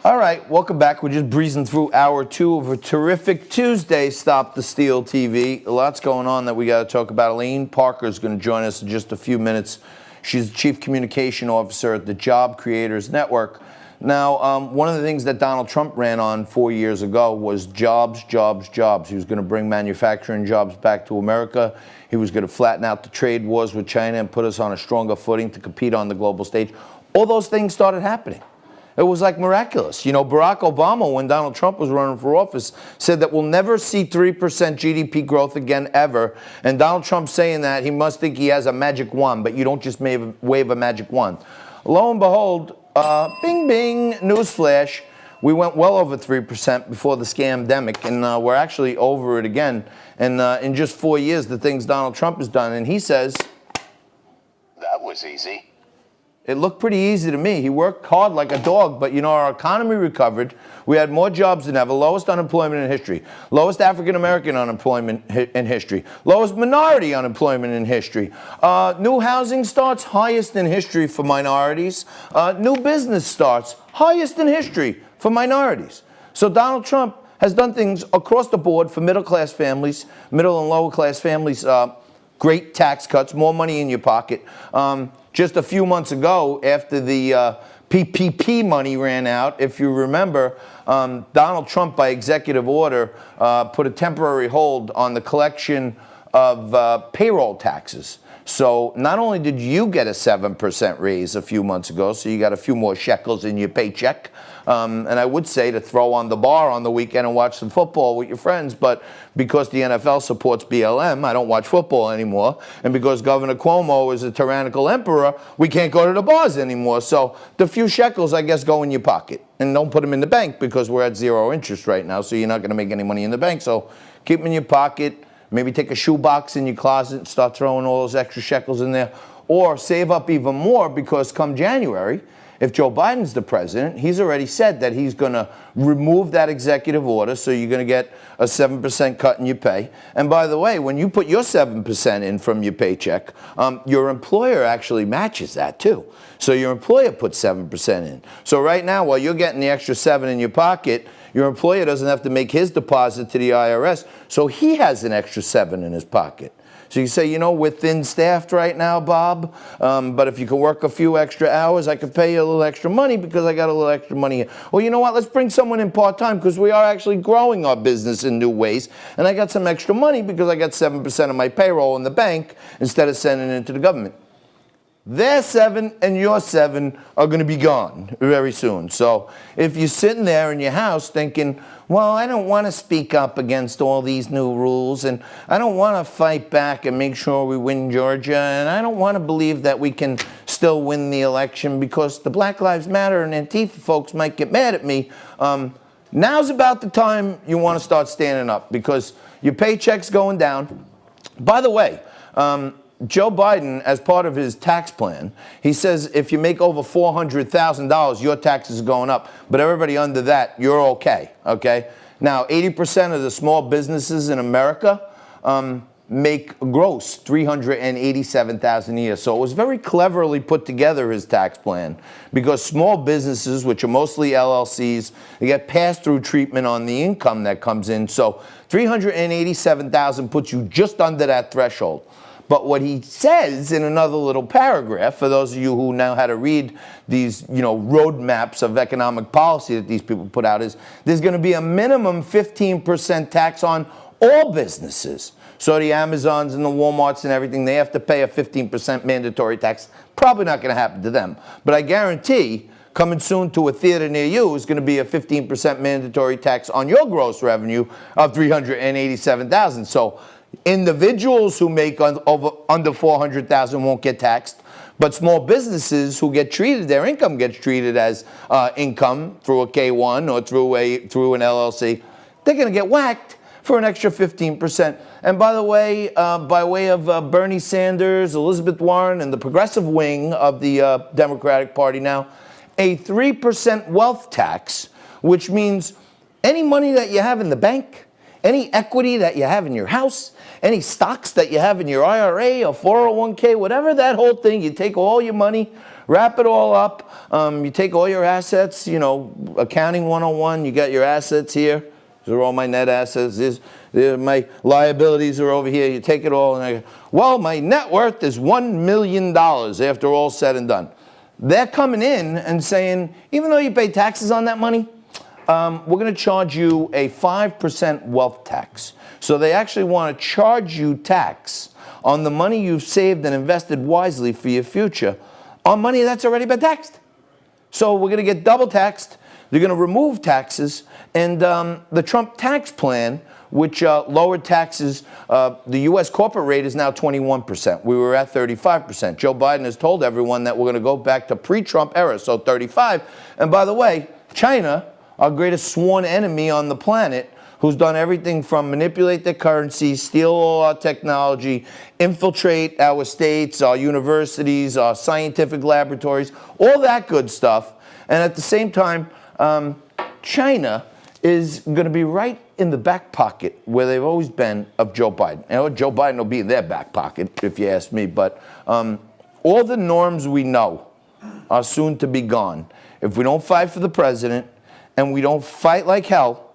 All right, welcome back. We're just breezing through hour two of a terrific Tuesday. Stop the Steal TV. Lots going on that we got to talk about. Elaine Parker is going to join us in just a few minutes. She's the Chief Communication Officer at the Job Creators Network. Now, one of the things that Donald Trump ran on 4 years ago was jobs, jobs, jobs. He was going to bring manufacturing jobs back to America. He was going to flatten out the trade wars with China and put us on a stronger footing to compete on the global stage. All those things started happening. It was like miraculous. You know, Barack Obama, when Donald Trump was running for office, said that we'll never see 3% GDP growth again, ever. And Donald Trump saying that, he must think he has a magic wand, but you don't just wave a magic wand. Lo and behold, bing, bing, newsflash, we went well over 3% before the scamdemic, and we're actually over it again. And in just 4 years, the things Donald Trump has done, and he says, that was easy. It looked pretty easy to me. He worked hard like a dog, but, you know, our economy recovered. We had more jobs than ever, lowest unemployment in history, lowest African-American unemployment in history, lowest minority unemployment in history. New housing starts, highest in history for minorities. New business starts, highest in history for minorities. So Donald Trump has done things across the board for middle-class families, middle and lower-class families, great tax cuts, more money in your pocket. Just a few months ago, after the PPP money ran out, if you remember, Donald Trump, by executive order, put a temporary hold on the collection of payroll taxes. So not only did you get a 7% raise a few months ago, so you got a few more shekels in your paycheck, and I would say to throw on the bar on the weekend and watch some football with your friends, but because the NFL supports BLM, I don't watch football anymore, and because Governor Cuomo is a tyrannical emperor, we can't go to the bars anymore. So the few shekels, I guess, go in your pocket, and don't put them in the bank because we're at 0 interest right now, so you're not going to make any money in the bank. So keep them in your pocket. Maybe take a shoebox in your closet and start throwing all those extra shekels in there. Or save up even more, because come January, if Joe Biden's the president, he's already said that he's going to remove that executive order, so you're going to get a 7% cut in your pay. And by the way, when you put your 7% in from your paycheck, your employer actually matches that too. So your employer puts 7% in. So right now, while you're getting the extra 7 in your pocket, your employer doesn't have to make his deposit to the IRS, so he has an extra 7 in his pocket. So you say, you know, we're thin-staffed right now, Bob, but if you can work a few extra hours, I could pay you a little extra money because I got a little extra money here. Well, you know what? Let's bring someone in part-time because we are actually growing our business in new ways, and I got some extra money because I got 7% of my payroll in the bank instead of sending it to the government. Their 7 and your 7 are going to be gone very soon. So if you're sitting there in your house thinking, well, I don't want to speak up against all these new rules, and I don't want to fight back and make sure we win Georgia, and I don't want to believe that we can still win the election because the Black Lives Matter and Antifa folks might get mad at me, now's about the time you want to start standing up because your paycheck's going down. By the way, Joe Biden, as part of his tax plan, he says if you make over $400,000, your taxes are going up. But everybody under that, you're okay, okay? Now, 80% of the small businesses in America make gross $387,000 a year. So it was very cleverly put together, his tax plan, because small businesses, which are mostly LLCs, they get pass-through treatment on the income that comes in. So $387,000 puts you just under that threshold. But what he says in another little paragraph, for those of you who know how to read these, you know, roadmaps of economic policy that these people put out, is there's going to be a minimum 15% tax on all businesses. So the Amazons and the Walmarts and everything, they have to pay a 15% mandatory tax. Probably not going to happen to them. But I guarantee coming soon to a theater near you is going to be a 15% mandatory tax on your gross revenue of $387,000. So individuals who make under $400,000 won't get taxed, but small businesses who get treated, their income gets treated as income through a K-1 or through an LLC, they're going to get whacked for an extra 15%. And by the way, by way of Bernie Sanders, Elizabeth Warren, and the progressive wing of the Democratic Party now, a 3% wealth tax, which means any money that you have in the bank, any equity that you have in your house, any stocks that you have in your IRA or 401k, whatever that whole thing, you take all your money, Wrap it all up. You take all your assets, accounting 101, you got your assets here. These are all my net assets. My liabilities are over here. You take it all, and well, my net worth is $1 million after all said and done. They're coming in and saying, even though you pay taxes on that money, we're going to charge you a 5% wealth tax. So they actually want to charge you tax on the money you've saved and invested wisely for your future on money that's already been taxed. So we're going to get double taxed. They're going to remove taxes. And the Trump tax plan, which lowered taxes, the U.S. corporate rate is now 21%. We were at 35%. Joe Biden has told everyone that we're going to go back to pre-Trump era, so 35. And by the way, China, our greatest sworn enemy on the planet, who's done everything from manipulate their currency, steal all our technology, infiltrate our states, our universities, our scientific laboratories, all that good stuff. And at the same time, China is going to be right in the back pocket where they've always been of Joe Biden. Joe Biden will be in their back pocket, if you ask me. But all the norms we know are soon to be gone if we don't fight for the president and we don't fight like hell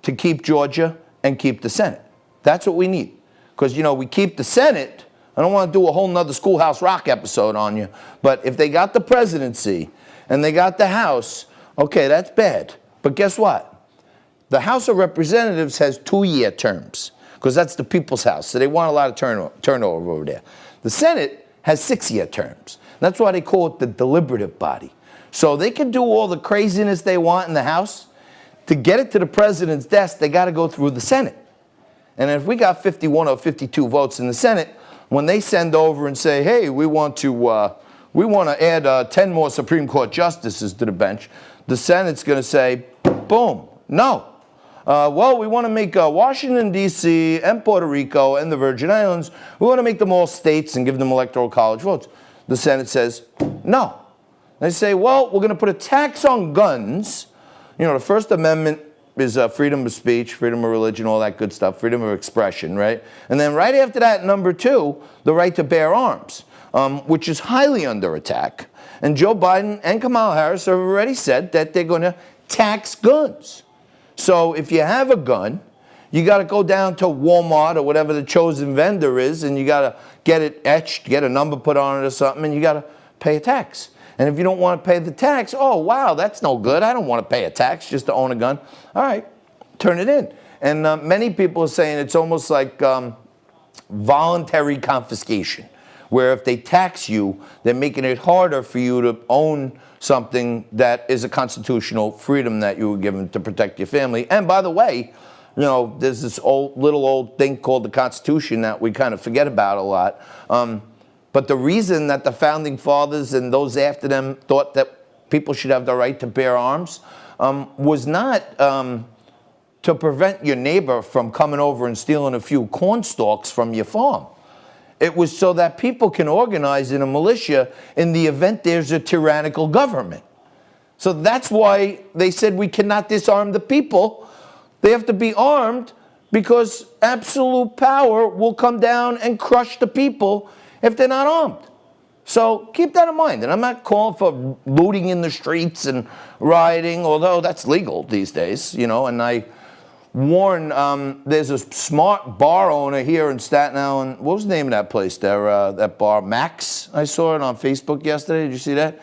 to keep Georgia and keep the Senate. That's what we need. Because, we keep the Senate. I don't want to do a whole nother Schoolhouse Rock episode on you. But if they got the presidency and they got the House, okay, that's bad. But guess what? The House of Representatives has 2-year terms. Because that's the people's house. So they want a lot of turnover over there. The Senate has 6-year terms. That's why they call it the deliberative body. So they can do all the craziness they want in the House. To get it to the president's desk, they got to go through the Senate. And if we got 51 or 52 votes in the Senate, when they send over and say, hey, we want to add 10 more Supreme Court justices to the bench, the Senate's going to say, boom, no. Well, we want to make Washington, D.C. and Puerto Rico and the Virgin Islands, we want to make them all states and give them electoral college votes. The Senate says, no. They say, well, we're going to put a tax on guns. The First Amendment is freedom of speech, freedom of religion, all that good stuff, freedom of expression, right? And then right after that, number 2, the right to bear arms, which is highly under attack. And Joe Biden and Kamala Harris have already said that they're going to tax guns. So if you have a gun, you got to go down to Walmart or whatever the chosen vendor is, and you got to get it etched, get a number put on it or something, and you got to pay a tax. And if you don't want to pay the tax, oh, wow, that's no good. I don't want to pay a tax just to own a gun. All right, turn it in. And many people are saying it's almost like voluntary confiscation, where if they tax you, they're making it harder for you to own something that is a constitutional freedom that you were given to protect your family. And by the way, there's this little old thing called the Constitution that we kind of forget about a lot. But the reason that the Founding Fathers and those after them thought that people should have the right to bear arms was not to prevent your neighbor from coming over and stealing a few corn stalks from your farm. It was so that people can organize in a militia in the event there's a tyrannical government. So that's why they said we cannot disarm the people. They have to be armed because absolute power will come down and crush the people if they're not armed. So keep that in mind. And I'm not calling for looting in the streets and rioting, although that's legal these days, and I warn, there's a smart bar owner here in Staten Island. What was the name of that place there, that bar? Max? I saw it on Facebook yesterday. Did you see that?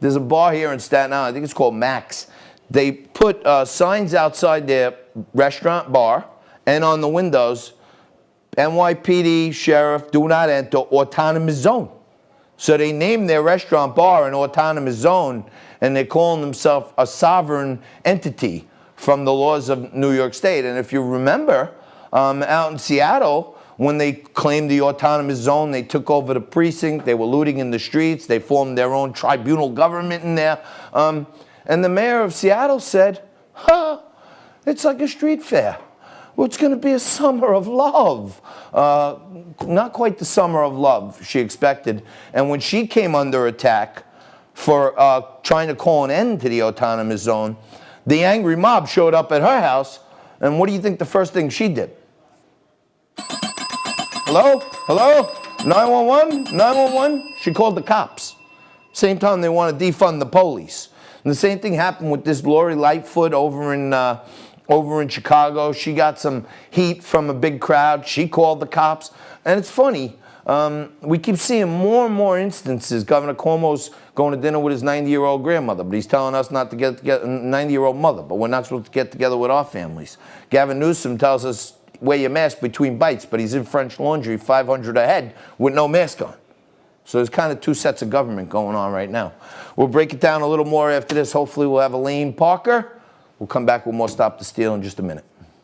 There's a bar here in Staten Island. I think it's called Max. They put signs outside their restaurant bar and on the windows, NYPD, sheriff, do not enter, autonomous zone. So they named their restaurant bar an autonomous zone, and they're calling themselves a sovereign entity from the laws of New York State. And if you remember, out in Seattle, when they claimed the autonomous zone, they took over the precinct, they were looting in the streets, they formed their own tribunal government in there. And the mayor of Seattle said, it's like a street fair. Well, it's going to be a summer of love. Not quite the summer of love she expected. And when she came under attack for trying to call an end to the autonomous zone, the angry mob showed up at her house, and what do you think the first thing she did? Hello? Hello? 911? 911? She called the cops. Same time they want to defund the police. And the same thing happened with this Lori Lightfoot over in Chicago. She got some heat from a big crowd. She called the cops. And it's funny, we keep seeing more and more instances. Governor Cuomo's going to dinner with his 90-year-old grandmother, but he's telling us not to get together, 90-year-old mother, but we're not supposed to get together with our families. Gavin Newsom tells us, wear your mask between bites, but he's in French Laundry 500 a head with no mask on. So there's kind of two sets of government going on right now. We'll break it down a little more after this. Hopefully we'll have Elaine Parker. We'll come back with more Stop the Steal in just a minute.